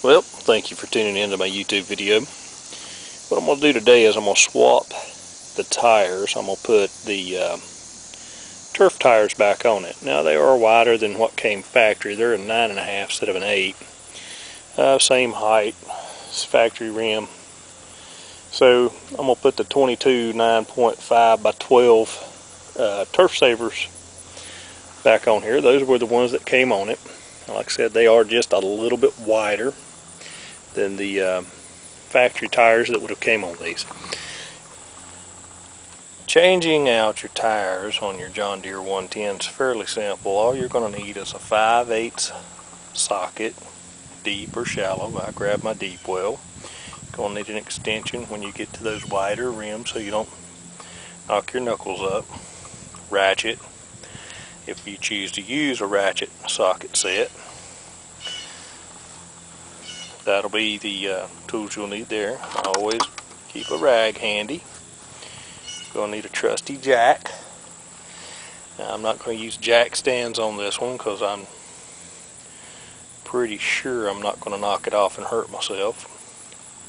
Well, thank you for tuning in to my YouTube video. What I'm going to do today is I'm going to swap the tires. I'm going to put the turf tires back on it. Now they are wider than what came factory. They're a 9.5 instead of an 8. Same height. It's factory rim. So I'm going to put the 22 9.5 by 12 turf savers back on here. Those were the ones that came on it. Like I said, they are just a little bit wider than the factory tires that would have came on these. Changing out your tires on your John Deere 110 is fairly simple. All you're going to need is a 5/8 socket, deep or shallow. I grab my deep well. You're going to need an extension when you get to those wider rims so you don't knock your knuckles up. Ratchet, if you choose to use a ratchet socket set. That'll be the tools you'll need there. Always keep a rag handy. You're going to need a trusty jack. Now, I'm not going to use jack stands on this one because I'm pretty sure I'm not going to knock it off and hurt myself.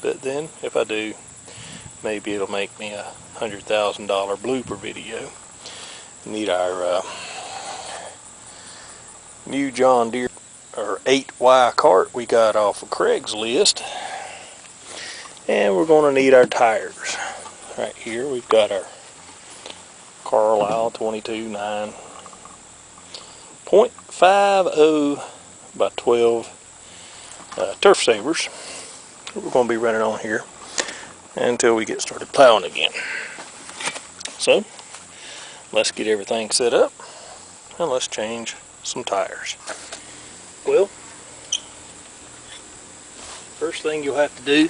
But then, if I do, maybe it'll make me a $100,000 blooper video. Need our new John Deere or 8Y cart we got off of Craigslist, and we're going to need our tires. Right here we've got our Carlisle 22 9.50 by 12 turf savers. We're going to be running on here until we get started plowing again. So let's get everything set up and let's change some tires. Well, first thing you'll have to do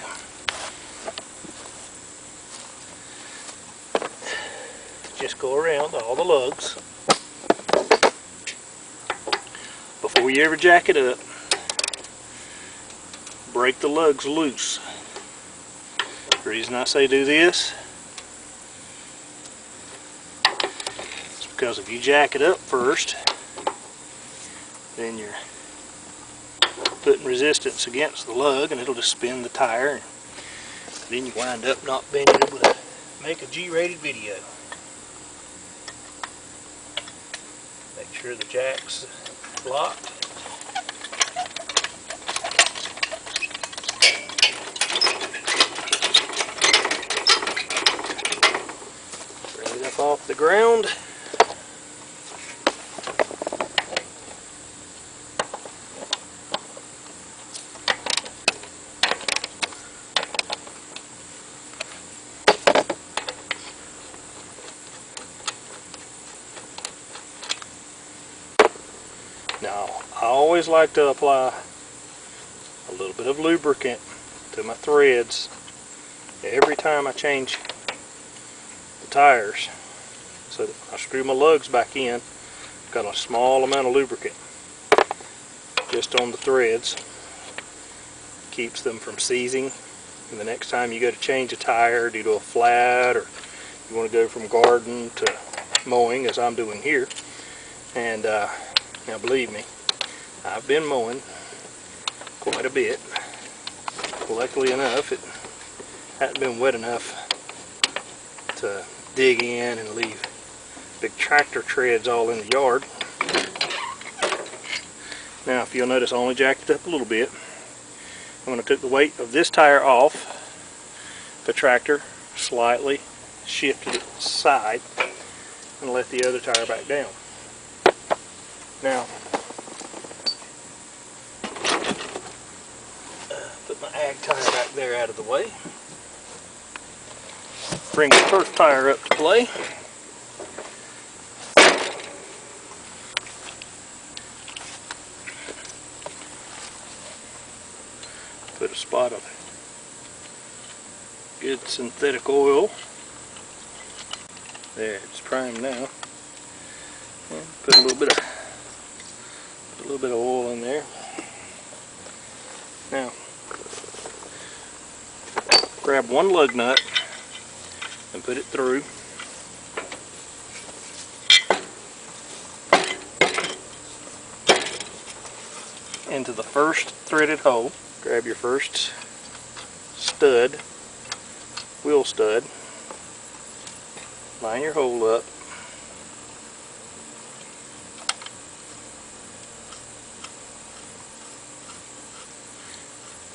is just go around all the lugs before you ever jack it up. Break the lugs loose. The reason I say do this is because if you jack it up first, then you're putting resistance against the lug and it'll just spin the tire, and then you wind up not being able to make a G-rated video. Make sure the jack's locked. Bring it up off the ground. Now, I always like to apply a little bit of lubricant to my threads every time I change the tires. So that I screw my lugs back in, got a small amount of lubricant just on the threads. Keeps them from seizing. And the next time you go to change a tire due to a flat, or you want to go from garden to mowing, as I'm doing here, and now believe me, I've been mowing quite a bit. Luckily enough, it hadn't been wet enough to dig in and leave big tractor treads all in the yard. Now, if you'll notice, I only jacked it up a little bit. I'm going to take the weight of this tire off the tractor, slightly shifted it side, and let the other tire back down. Now, put my ag tire back there out of the way. Bring the turf tire up to play. Put a spot of good synthetic oil. There, it's primed now. And put a little bit of oil in there. Now, grab one lug nut and put it through. Into the first threaded hole. grab your first stud, wheel stud, line your hole up,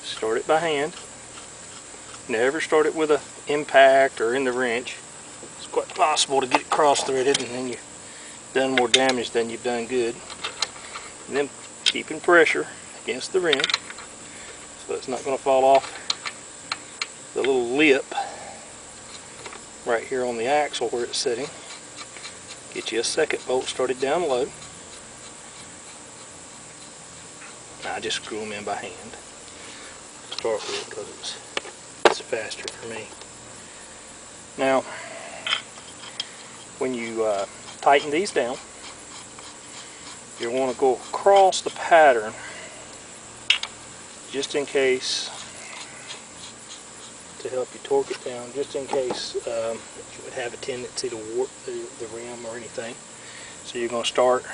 start it by hand. Never start it with a impact or in the wrench. It's quite possible to get it cross-threaded and then you've done more damage than you've done good. And then keeping pressure against the rim so it's not going to fall off the little lip right here on the axle where it's sitting. Get you a second bolt started down low. Now I just screw them in by hand. Start with it because it's faster for me. Now, when you tighten these down, you want to go across the pattern just in case, to help you torque it down, just in case you would have a tendency to warp the rim or anything. So you're going to start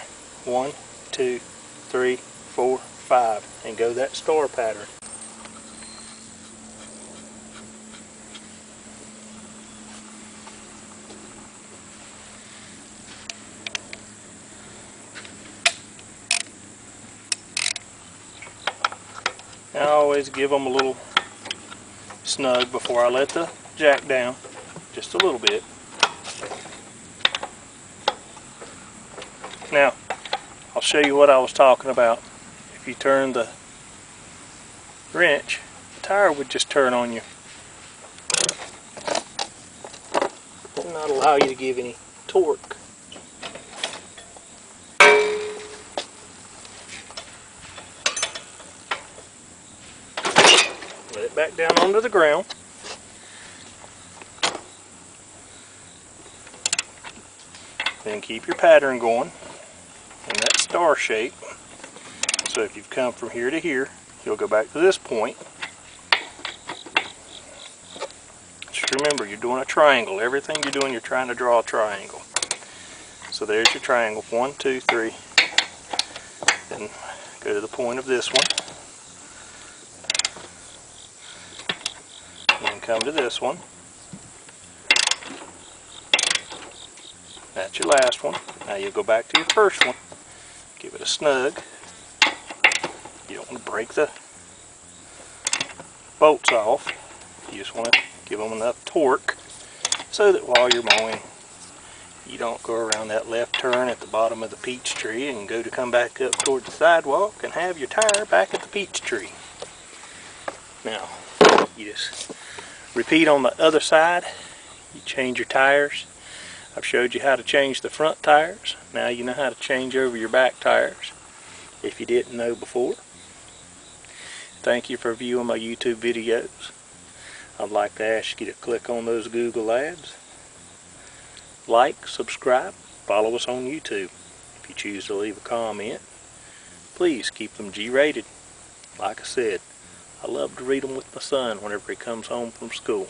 1, 2, 3, 4, 5 and go that star pattern. I always give them a little snug before I let the jack down, just a little bit. Now, I'll show you what I was talking about. If you turn the wrench, the tire would just turn on you and not allow you to give any torque. Let it back down onto the ground. Then keep your pattern going in that star shape. So if you've come from here to here, you'll go back to this point. Just remember, you're doing a triangle. Everything you're doing, you're trying to draw a triangle. So there's your triangle. 1, 2, 3. Then go to the point of this one. And come to this one. That's your last one. Now you'll go back to your first one. Give it a snug. You don't want to break the bolts off. You just want to give them enough torque so that while you're mowing, you don't go around that left turn at the bottom of the peach tree and go to come back up towards the sidewalk and have your tire back at the peach tree. Now, you just repeat on the other side. You change your tires. I've showed you how to change the front tires. Now you know how to change over your back tires if you didn't know before. Thank you for viewing my YouTube videos. I'd like to ask you to click on those Google ads. Like, subscribe, follow us on YouTube. If you choose to leave a comment, please keep them G-rated. Like I said, I love to read them with my son whenever he comes home from school.